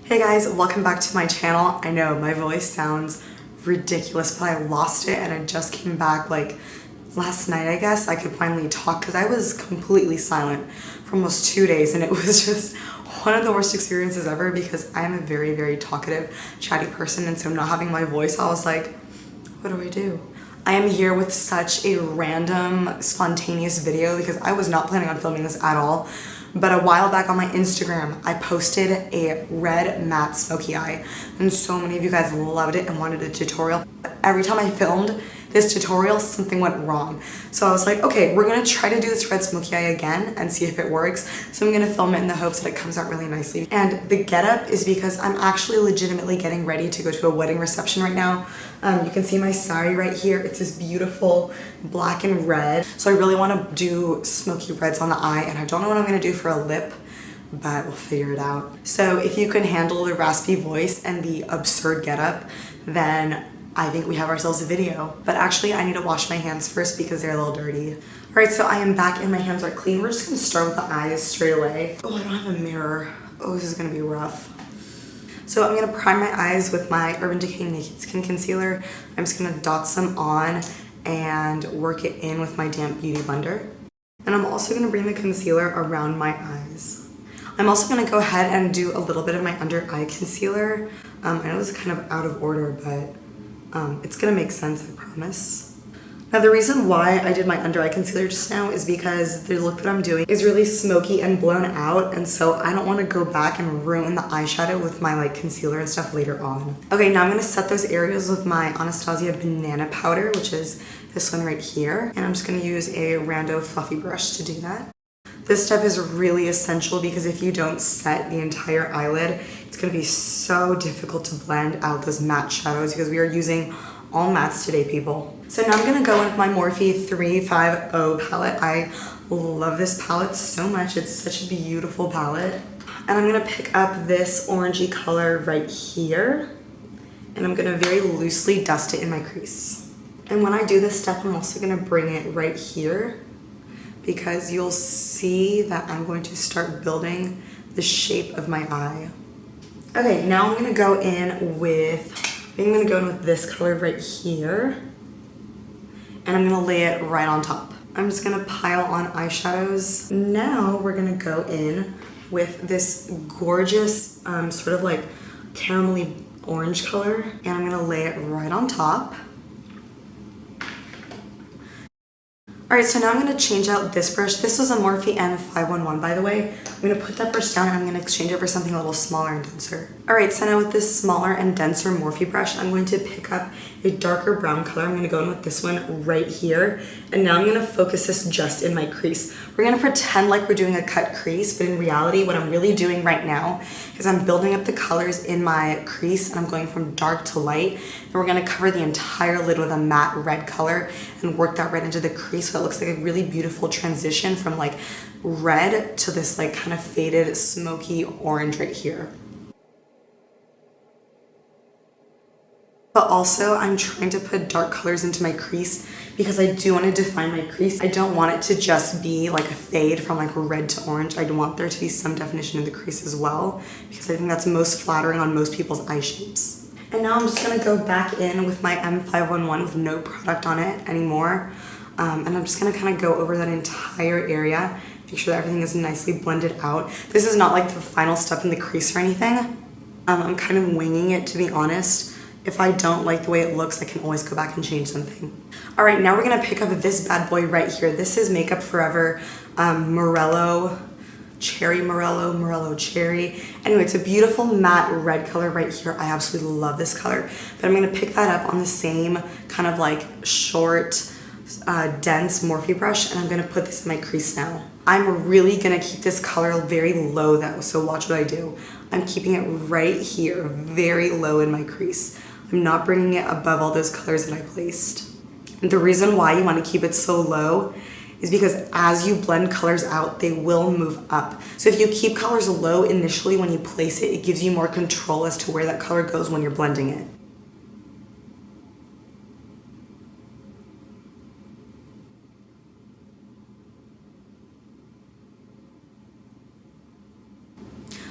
Hey guys, welcome back to my channel. I know my voice sounds ridiculous, but I lost it and I just came back like last night, I guess. I could finally talk because I was completely silent for almost 2 days and it was just one of the worst experiences ever because I'm a very, very talkative, chatty person, and so not having my voice, I was like, what do I do? I am here with such a random, spontaneous video because I was not planning on filming this at all. But a while back on my Instagram, I posted a red matte smoky eye, and so many of you guys loved it and wanted a tutorial. But every time I filmed this tutorial, something went wrong. So I was like, okay, we're gonna try to do this red smoky eye again and see if it works. So I'm gonna film it in the hopes that it comes out really nicely. And the getup is because I'm actually legitimately getting ready to go to a wedding reception right now. You can see my sari right here. It's this beautiful black and red. So I really want to do smoky reds on the eye, and I don't know what I'm going to do for a lip, but we'll figure it out. So if you can handle the raspy voice and the absurd getup, then I think we have ourselves a video. But actually, I need to wash my hands first because they're a little dirty. All right, so I am back and my hands are clean. We're just going to start with the eyes straight away. Oh, I don't have a mirror. Oh, this is going to be rough. So I'm going to prime my eyes with my Urban Decay Naked Skin Concealer. I'm just going to dot some on and work it in with my damp beauty blender. And I'm also going to bring the concealer around my eyes. I'm also going to go ahead and do a little bit of my under eye concealer. I know this is kind of out of order, but it's going to make sense, I promise. Now the reason why I did my under eye concealer just now is because the look that I'm doing is really smoky and blown out, and so I don't want to go back and ruin the eyeshadow with my like concealer and stuff later on. Okay, now I'm going to set those areas with my Anastasia Banana Powder, which is this one right here, and I'm just going to use a rando fluffy brush to do that. This step is really essential because if you don't set the entire eyelid, it's going to be so difficult to blend out those matte shadows because we are using all mattes today, people. So now I'm going to go in with my Morphe 350 palette. I love this palette so much. It's such a beautiful palette. And I'm going to pick up this orangey color right here. And I'm going to very loosely dust it in my crease. And when I do this step, I'm also going to bring it right here because you'll see that I'm going to start building the shape of my eye. Okay, now I'm going to go in with this color right here, and I'm gonna lay it right on top. I'm just gonna pile on eyeshadows. Now we're gonna go in with this gorgeous sort of like caramelly orange color, and I'm gonna lay it right on top. All right, so now I'm going to change out this brush. This was a Morphe M511, by the way. I'm going to put that brush down and I'm going to exchange it for something a little smaller and denser. All right, so now with this smaller and denser Morphe brush, I'm going to pick up a darker brown color. I'm going to go in with this one right here. And now I'm going to focus this just in my crease. We're going to pretend like we're doing a cut crease, but in reality, what I'm really doing right now is I'm building up the colors in my crease and I'm going from dark to light. And we're going to cover the entire lid with a matte red color and work that red into the crease. So it looks like a really beautiful transition from like red to this like kind of faded smoky orange right here. But also I'm trying to put dark colors into my crease because I do want to define my crease. I don't want it to just be like a fade from like red to orange. I want there to be some definition in the crease as well because I think that's most flattering on most people's eye shapes. And now I'm just going to go back in with my M511 with no product on it anymore. And I'm just going to kind of go over that entire area, make sure that everything is nicely blended out. This is not like the final step in the crease or anything. I'm kind of winging it, to be honest. If I don't like the way it looks, I can always go back and change something. All right, now we're going to pick up this bad boy right here. This is Makeup Forever Morello Cherry. Anyway, it's a beautiful matte red color right here. I absolutely love this color. But I'm going to pick that up on the same kind of like short, dense Morphe brush, and I'm going to put this in my crease now. I'm really going to keep this color very low though, so watch what I do. I'm keeping it right here, very low in my crease. I'm not bringing it above all those colors that I placed. And the reason why you want to keep it so low is because as you blend colors out, they will move up. So if you keep colors low initially when you place it, it gives you more control as to where that color goes when you're blending it.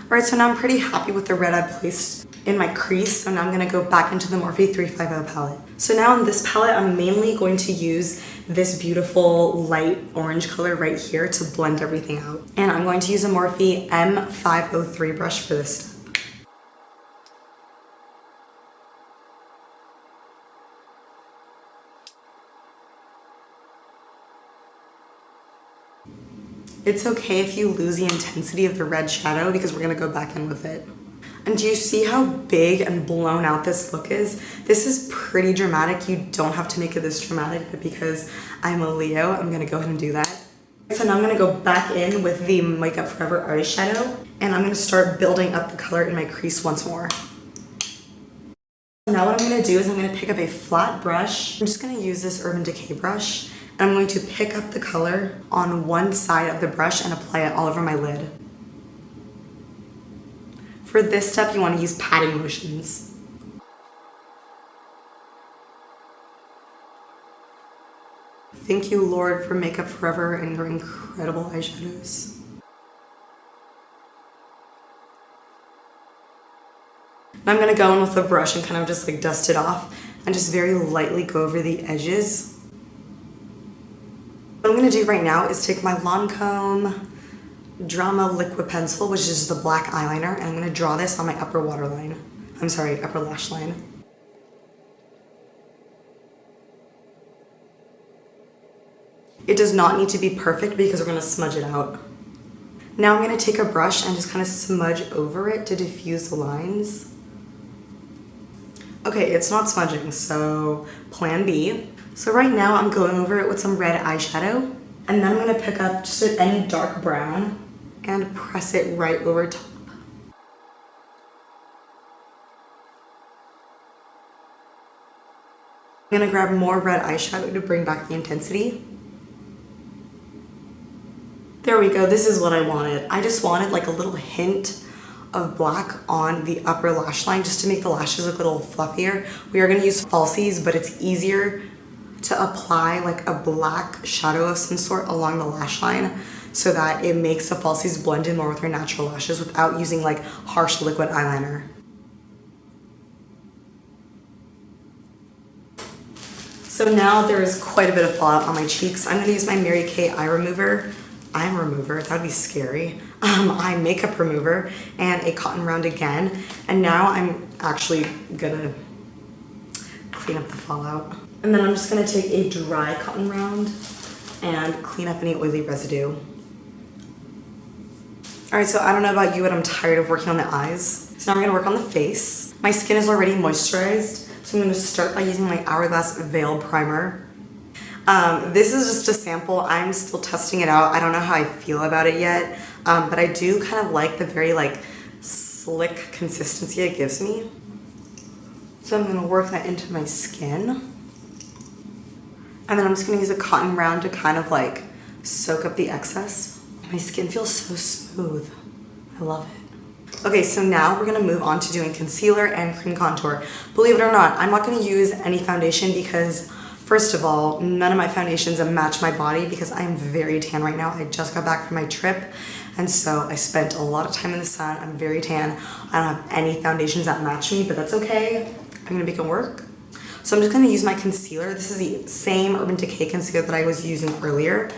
All Alright, so now I'm pretty happy with the red I placed in my crease, so now I'm going to go back into the Morphe 350 palette. So now in this palette, I'm mainly going to use this beautiful light orange color right here to blend everything out. And I'm going to use a Morphe M503 brush for this step. It's okay if you lose the intensity of the red shadow because we're gonna go back in with it. And do you see how big and blown out this look is? This is pretty dramatic. You don't have to make it this dramatic, but because I'm a Leo, I'm gonna go ahead and do that. So now I'm gonna go back in with the Makeup Forever eyeshadow, and I'm gonna start building up the color in my crease once more. Now what I'm gonna do is I'm gonna pick up a flat brush. I'm just gonna use this Urban Decay brush. I'm going to pick up the color on one side of the brush and apply it all over my lid. For this step, you want to use patting motions. Thank you, Lord, for Makeup Forever and your incredible eyeshadows. Now I'm going to go in with the brush and kind of just like dust it off and just very lightly go over the edges. What I'm going to do right now is take my Lancome Drama Liquid Pencil, which is the black eyeliner, and I'm going to draw this on my upper waterline. I'm sorry, upper lash line. It does not need to be perfect because we're going to smudge it out. Now I'm going to take a brush and just kind of smudge over it to diffuse the lines. Okay, it's not smudging, so plan B. So right now I'm going over it with some red eyeshadow, and then I'm going to pick up just any dark brown and press it right over top. I'm going to grab more red eyeshadow to bring back the intensity. There we go, this is what I wanted. I just wanted like a little hint of black on the upper lash line just to make the lashes look a little fluffier. We are going to use falsies, but it's easier to apply like a black shadow of some sort along the lash line so that it makes the falsies blend in more with your natural lashes without using like harsh liquid eyeliner. So now there is quite a bit of fallout on my cheeks. I'm going to use my Mary Kay eye remover. That would be scary. Eye makeup remover and a cotton round again. And now I'm actually gonna clean up the fallout. And then I'm just gonna take a dry cotton round and clean up any oily residue. All right, so I don't know about you, but I'm tired of working on the eyes. So now I'm gonna work on the face. My skin is already moisturized, so I'm gonna start by using my Hourglass Veil Primer. This is just a sample. I'm still testing it out. I don't know how I feel about it yet, but I do kind of like the very like slick consistency it gives me. So I'm gonna work that into my skin. And then I'm just gonna use a cotton round to kind of like soak up the excess. My skin feels so smooth. I love it. Okay, so now we're gonna move on to doing concealer and cream contour. Believe it or not, I'm not gonna use any foundation because first of all, none of my foundations match my body because I'm very tan right now. I just got back from my trip, and so I spent a lot of time in the sun. I'm very tan. I don't have any foundations that match me, but that's okay. I'm gonna make it work. So I'm just gonna use my concealer. This is the same Urban Decay concealer that I was using earlier.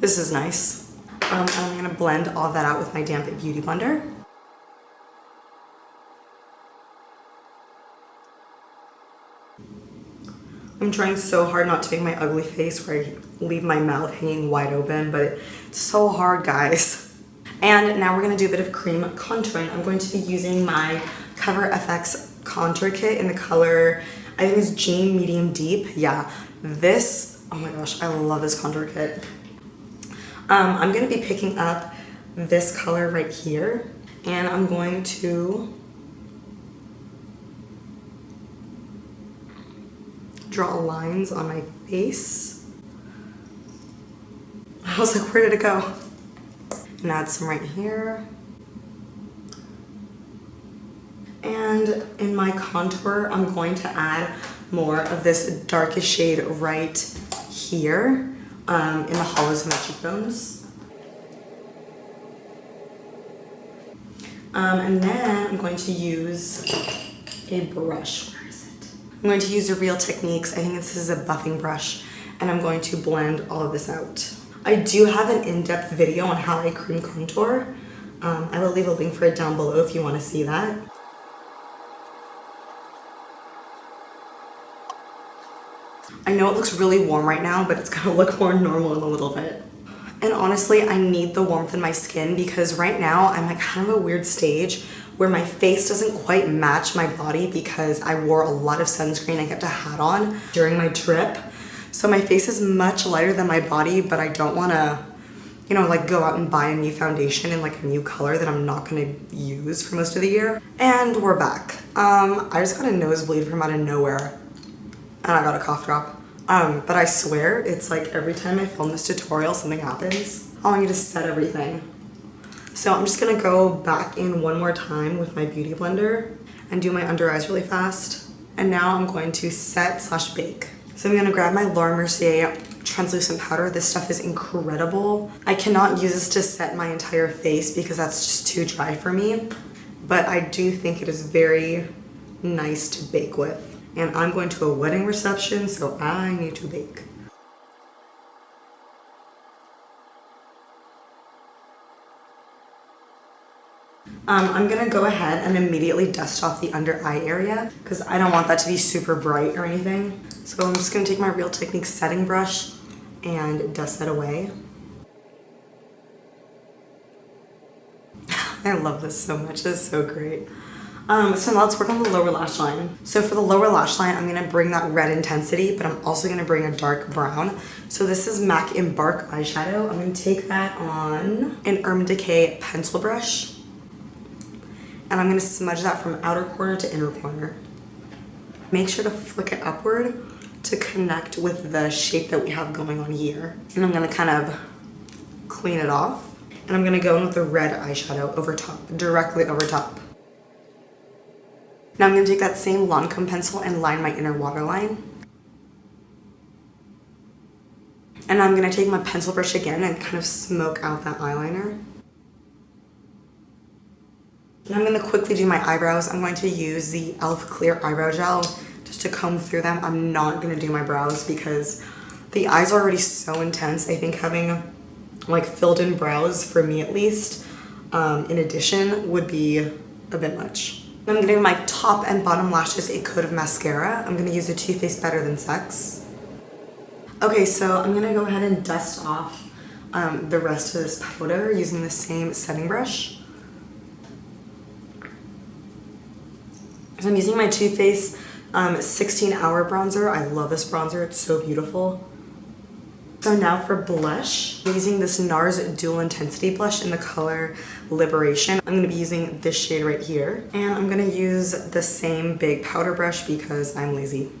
This is nice. And I'm gonna blend all that out with my damp beauty blender. I'm trying so hard not to make my ugly face where I leave my mouth hanging wide open, but it's so hard, guys. And now we're gonna do a bit of cream contouring. I'm going to be using my Cover FX contour kit in the color, I think it's Jane Medium Deep. Yeah, this, oh my gosh, I love this contour kit. I'm gonna be picking up this color right here, and I'm going to draw lines on my face. I was like, where did it go? And add some right here. And in my contour, I'm going to add more of this darkest shade right here in the hollows of my cheekbones. And then I'm going to use a brush. Where is it? I'm going to use a Real Techniques. I think this is a buffing brush, and I'm going to blend all of this out. I do have an in-depth video on how I cream contour. I will leave a link for it down below if you want to see that. I know it looks really warm right now, but it's gonna look more normal in a little bit. And honestly, I need the warmth in my skin because right now I'm at kind of a weird stage where my face doesn't quite match my body because I wore a lot of sunscreen. I kept a hat on during my trip. So my face is much lighter than my body, but I don't wanna, you know, like go out and buy a new foundation in like a new color that I'm not gonna use for most of the year. And we're back. I just got a nosebleed from out of nowhere and I got a cough drop. But I swear it's like every time I film this tutorial, something happens. I want you to set everything. So I'm just gonna go back in one more time with my beauty blender and do my under eyes really fast. And now I'm going to set / bake. So I'm gonna grab my Laura Mercier translucent powder. This stuff is incredible. I cannot use this to set my entire face because that's just too dry for me. But I do think it is very nice to bake with. And I'm going to a wedding reception, so I need to bake. I'm gonna go ahead and immediately dust off the under eye area because I don't want that to be super bright or anything. So I'm just gonna take my Real Techniques setting brush and dust that away. I love this so much, this is so great. So now let's work on the lower lash line. So for the lower lash line, I'm gonna bring that red intensity, but I'm also gonna bring a dark brown. So this is MAC Embark eyeshadow. I'm gonna take that on an Urban Decay pencil brush. And I'm gonna smudge that from outer corner to inner corner. Make sure to flick it upward to connect with the shape that we have going on here. And I'm gonna kind of clean it off. And I'm gonna go in with the red eyeshadow over top, directly over top. Now I'm going to take that same Lancome pencil and line my inner waterline. And I'm going to take my pencil brush again and kind of smoke out that eyeliner. And I'm going to quickly do my eyebrows. I'm going to use the e.l.f. Clear Eyebrow Gel just to comb through them. I'm not going to do my brows because the eyes are already so intense. I think having like filled in brows, for me at least, in addition, would be a bit much. I'm going to give my top and bottom lashes a coat of mascara. I'm going to use the Too Faced Better Than Sex. Okay, so I'm going to go ahead and dust off the rest of this powder using the same setting brush. So I'm using my Too Faced 16 Hour Bronzer. I love this bronzer, it's so beautiful. So now for blush, I'm using this NARS Dual Intensity Blush in the color Liberation. I'm going to be using this shade right here. And I'm going to use the same big powder brush because I'm lazy.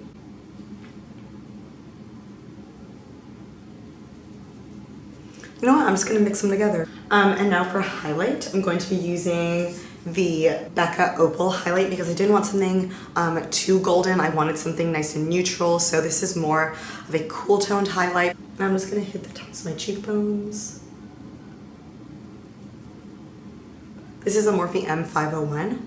You know what, I'm just going to mix them together. And now for highlight, I'm going to be using the Becca Opal highlight because I didn't want something too golden. I wanted something nice and neutral. So this is more of a cool toned highlight. And I'm just going to hit the tops of my cheekbones. This is a Morphe M501.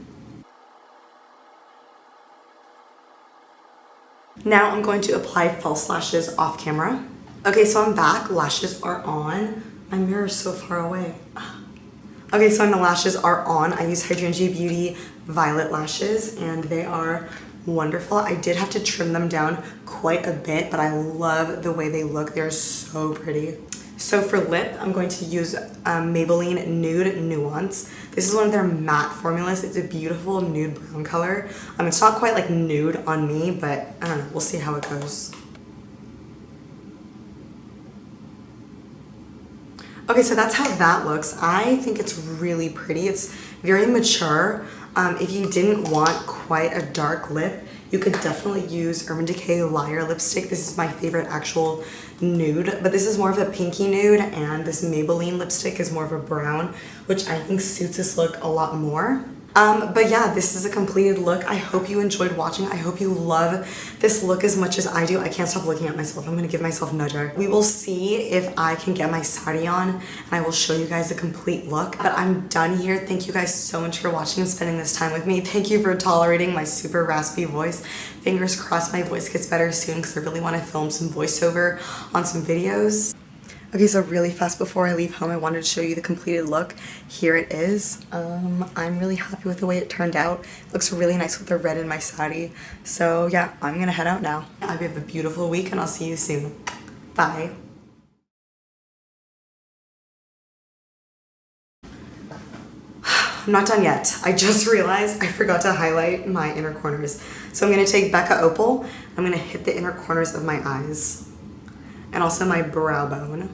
Now I'm going to apply false lashes off camera. Okay, so I'm back. Lashes are on. My mirror is so far away. Okay, so the lashes are on. I use Hydrangea Beauty Violet lashes and they are wonderful. I did have to trim them down quite a bit, but I love the way they look. They're so pretty. So for lip, I'm going to use Maybelline Nude Nuance. This is one of their matte formulas. It's a beautiful nude brown color. It's not quite like nude on me, but I don't know. We'll see how it goes. Okay, so that's how that looks. I think it's really pretty. It's very mature. If you didn't want quite a dark lip, you could definitely use Urban Decay Liar lipstick. This is my favorite actual nude, but this is more of a pinky nude, and this Maybelline lipstick is more of a brown, which I think suits this look a lot more. But yeah, this is a completed look. I hope you enjoyed watching. I hope you love this look as much as I do. I can't stop looking at myself. I'm gonna give myself a nudger. We will see if I can get my sari on, and I will show you guys a complete look. But I'm done here. Thank you guys so much for watching and spending this time with me. Thank you for tolerating my super raspy voice. Fingers crossed my voice gets better soon, because I really want to film some voiceover on some videos. Okay, so really fast before I leave home, I wanted to show you the completed look. Here it is. I'm really happy with the way it turned out. It looks really nice with the red in my sari. So yeah, I'm gonna head out now. I hope you have a beautiful week, and I'll see you soon. Bye. I'm not done yet. I just realized I forgot to highlight my inner corners. So I'm gonna take Becca Opal. I'm gonna hit the inner corners of my eyes and also my brow bone.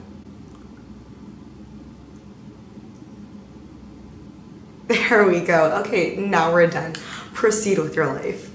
There we go. Okay, now we're done. Proceed with your life.